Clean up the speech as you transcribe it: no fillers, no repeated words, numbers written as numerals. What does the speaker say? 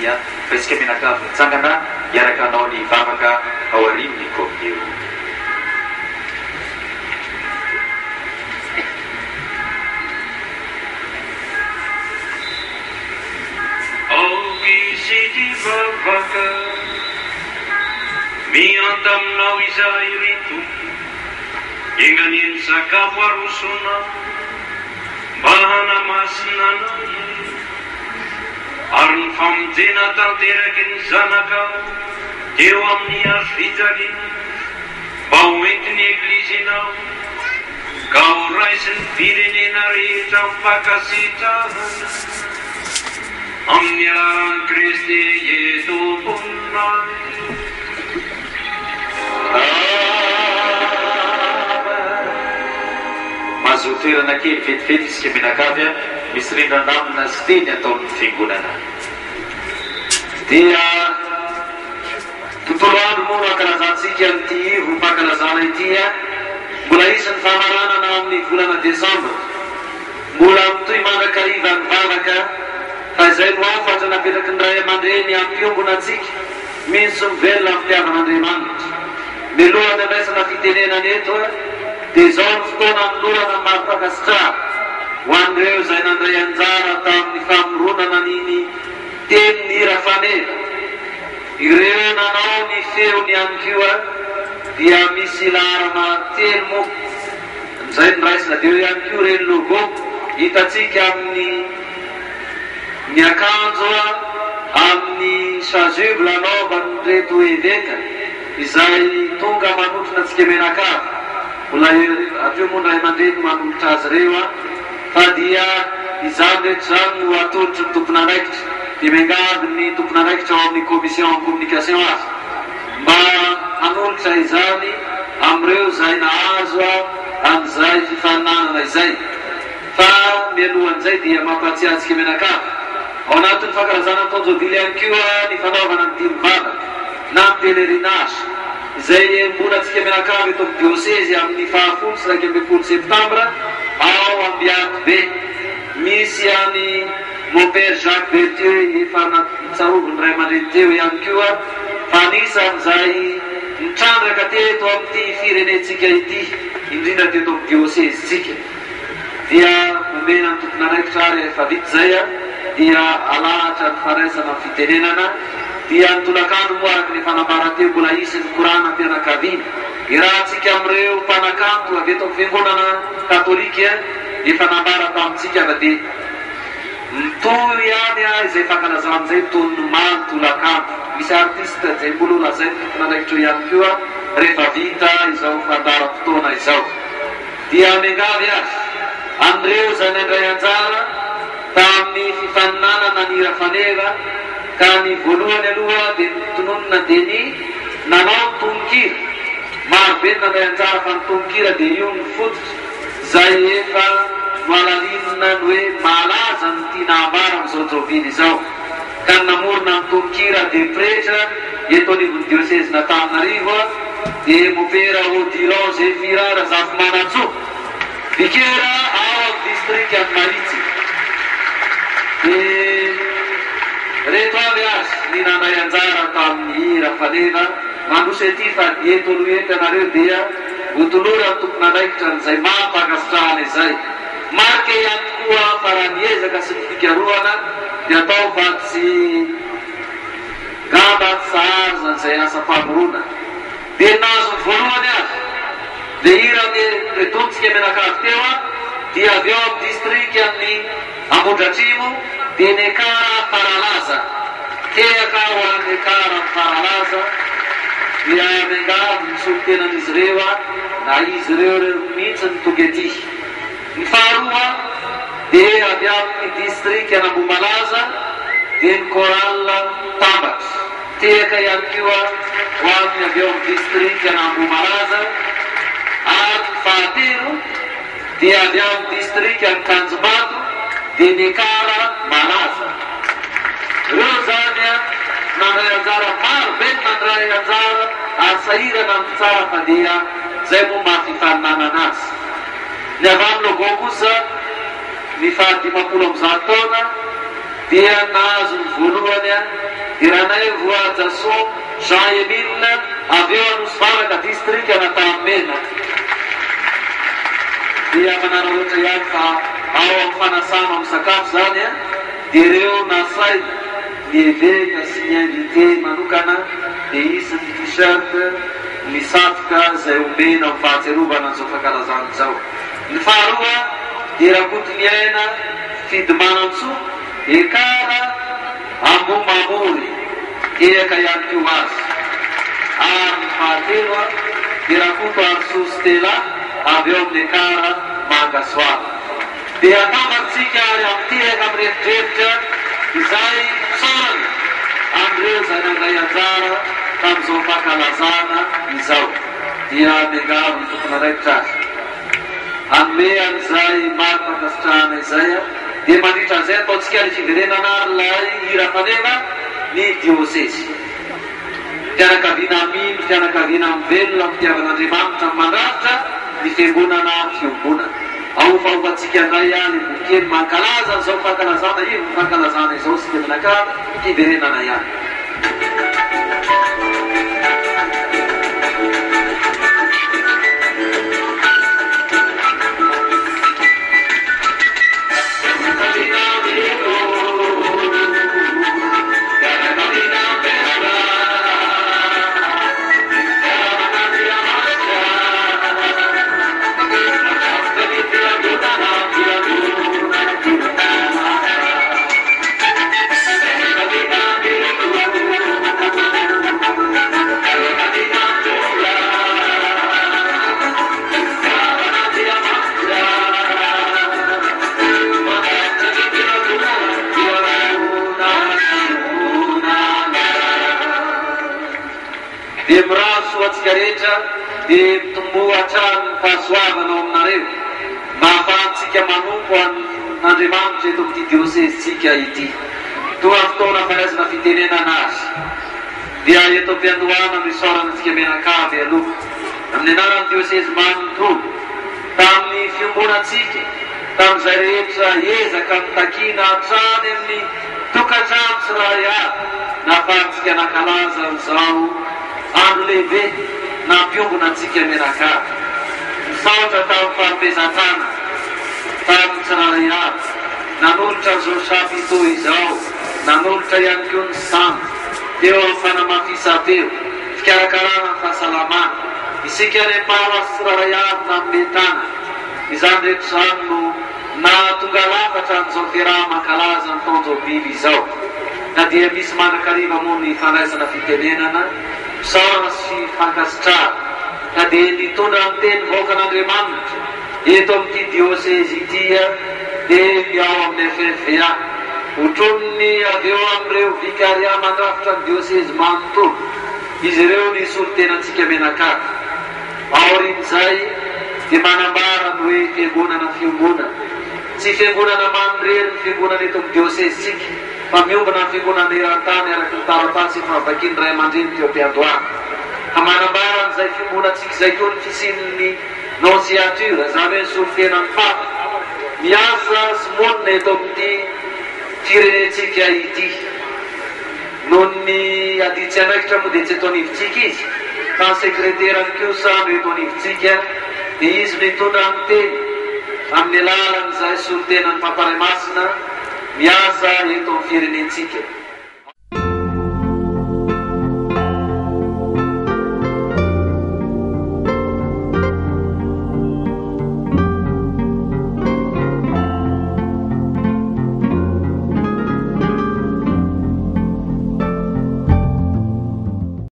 dia fa isika menakavy mitsangana iaraka anao ny vavaka ao ariminy komio. Vavaka miantaminao izay rito enganeny sakafo arosona mba hanamasina anao ary ny famonjena tanteraky ny zanakao teo amin'ny afijaliana mba hoentiny eglizinao ka ho raisiny firenena rehetra mpakasitrahana amin'ny alalan'i Kristy Yesuspunna. Mahazo toerana kely vetivety isika menakavy misy rindran-damina sy teny ataon'ny fiangonana. Dia tontolo andro moa ankalazantsika n'ity ivo mpakalazana ity mbola isy ny famaranana amin'ny volana Desambra, mbola mitoy mandrakariva ny vavaka fa izay no afatra napetraky ny ray aman-dreny ampiombona antsika misy mivelona ampiavan'Andriamanitra. Milohany andraisana fitenenana eto dia izao ny fotoana minorana mampakasitrahana ho an'ireo izay nandray anjara tamin'ny famoronana niny teniny hira faneva. Ireo nanao ny feony ihany koa dia misy laharana telo moa izay niraisina dia ihany koa reny logo hitatsika amin'ny ny akanjo amin'ny chasuble anaovany reto eveka izay tonga manotrona antsika menakavy. Mbola aveo moa ndray aman-dreny manolotra azy reo fa dia izany rehetra zany no atolotry ny tompon'andraikitra dia miangavy ny tompon'andraikitra ao amin'ny commission en communication azy mba hanolotra izany amin'ireo izay nahazo amin'izay fifaninanana izay. Fa mialohan'izay dia mampatsiahy antsika menakavy ao anatin'ny fankalazana ny taonjobily ihany koa ny fanaovana ny dimy vavaka na ny pelerinage izay mbola antsika menakavy eto amin'ny diocèse amin'ny 10 septambra ao ambiaky be. Misy any mon père Jacques Berthieu efa nitsaroviny ray aman-dreny teo ihany koa fa anisan'izay nitrandraka teto amin'ity firenentsika ity indrindra teto amin'ny diocèsetsika dia momena ny tompon'andraikitra ary efa vita zay dia alahatra ny faraisana ny fitenenana dia nitolakandro moa araky ny fanambara teo mbola isy ny korana ampianakaviana irahantsika amin'ireo mpanakanto avy eto amin'ny fiangonana katolika efa nambara tamintsika fa dia mitoy ihany izay fankalazana izay tony maly tolakandro. Misy artiste izay mbola lazay tompon'andraikitra ihany koa rehefa vita izao fandaram-potoana izao dia miangavy azy an'ireo izay nandray anjara tamin'ny fifaninanana ny hira faneva ka ny voalohany aloha dia nitononona dia ny nanao tononkira marobe ny nandray anjara fa ny tononkira dia io ny fototra izay efa noalalinina ny hoe malaza ny tiana ambara amin'izao jovily izao ka namorona ny tononkira dia pretra eto anivon'ny diocèse n'Antananarivo dia mopera Odilon Zefira Razafy Manantso vikera ao amin'ny district amin'ny Maritsa. Reto avy azy ny nandray anjara tamin'ny hira faneva mandroso ety fa eto aloha eto ianareo dia hotolora ny tompon'andraikitra n'izay mampakasitrahana izay. Marke ihany koa fara niezaka sy ny fikarohana dia atao fa tsy gamba sahaza izay asa famorona dia nazo ny voalohany azy dia hira retontsika menakavy teo dia avy ao amin'ny district amin'ny Ambodratrimo dia ny ekara faralaza tehaka ho an'ny ekara faralaza dia miangavy ny solotenan'izy ireo na izy ireo mihitsy ny toga ety. Ny faharoa dia avy amin'ny district an'Ambomalaza dia ny choral Tambatra tehaka ihany koa ho amin'ny avy ao amin'ny district an'Ambomalaza ary ny fahatelo dia avy amin'ny district an'Kanjimato dia ny ekara Malaza. Ireo zany nandray anjara maro be ny nandray anjara asahirana amin'ny tsara fa dia zay moa mahafifaninanana azy. Ny avy amin'ny logo kosa ny 50 taona dia nahazo ny voalohany iranay voajason Jean Emile avy eo Anosy-Baraka district Anatamenaky. Dia manarao ohatra ihany fa ao amin'ny fanasana amin'ny sakafo zany a, dia ireo nasay ny évêque sy ny invité manokana dia isy ny t-shirt ny satroka izay omena amin'ny fahatsiarovana an'izao fankalazana izao. Ny faharoa dia rakotony aina fidy manantsoa ekara amomamory eka ihany ko azy. Ary ny fahatelo a dia rakoto Arso Stella avy eo amin'ny ekara Mangasoava. Dia atambatsika ary amin'ity amin'ny rehetrirehetra izay sorana amin'ireo izay nandray anjara tamin'izao fankalazana izao. Dia miangaro ny tompona raikitra azy anome an'izay maro fankasitrahana izay a. Dia mandritra an'izay ataontsika ny fiverenana ary lay hira fanena ny diosesy. Fianakaviana mino, fianakaviana mivelona, fitiavan'Andriamanitra mandrafitra ny fiangonana fiombonana. Ao fahovatsika indray any bokely mankalaza izao fankalazana io fankalazana izao sy fianakavy fiverenana ihany. Dia miraso atsika rehetra dia mitombo hatrany fahasoavana ao aminareo mba ahafahantsika manompo an'Andriamanitra eto amin'ity diosezitsika ity. Toa fotoana fahaizana fitenenana azy. Dia eto am-piandohana misaorana antsika menakavy aloha amin'ny anaran'ny dioseze manontolo tamin'ny fiombonatsika tamin'izay rehetra ezaka mitakina hatrany amin'ny tokantrano sy raha iaby nahafahantsika nakalaza an'izao andro lehibe nampiombona antsika menakavy. Misaotra tamin'ny fanomezan-tana tamin'ny tsirairay avy nanolotra an'izao chapiteau izao, nanolotra ihany koa ny sambo teo amin'ny fanamafisam-peo fikarakarana ny fahasalamana. Isika reparo azy tsirairay avy namometana izany rehetra izany no nahatonga lafatra an'izao fiaraha mankalaza ny taon'izao biby izao. Na dia misy manan-kariva moa ny fanaizana fitenenana misaorana sy fankasitrahana ka dia nitondra ny teny vaoakan'Andriamanitra eto amin'ity dioseze ity dia miao amin'ny FFVA otrony avy eo amin'ireo vikaria mandrafitra ny dioseze manontolo. Izy ireo ny solotenantsika menakavy. Aorin'izay dia manambara ny hoe fiangonana fiombonana, tsy fiangonana mandrery ny fiangonana eto amin'ny diosezetsika fa miombana ny fiangonana eran-tany araky ny taratasy efa vakiany ray aman-dreny teo am-piandohana. Ka manambara n'izay fiangonantsika izay koa ny fisin'ny nonciature izany hoe ny solitenan'ny papa miasa sy monina eto amin'ity firenentsika ity. Noho ny aditsy andraikitra moa dia tsy eto anivontsika izy fa ny sekreterany kosa no eto anivontsika dia izy mitondra ny teny amin'ny alalan'izay solitenan'ny Papa Ray Masina miasa eto amin'ny firenentsika.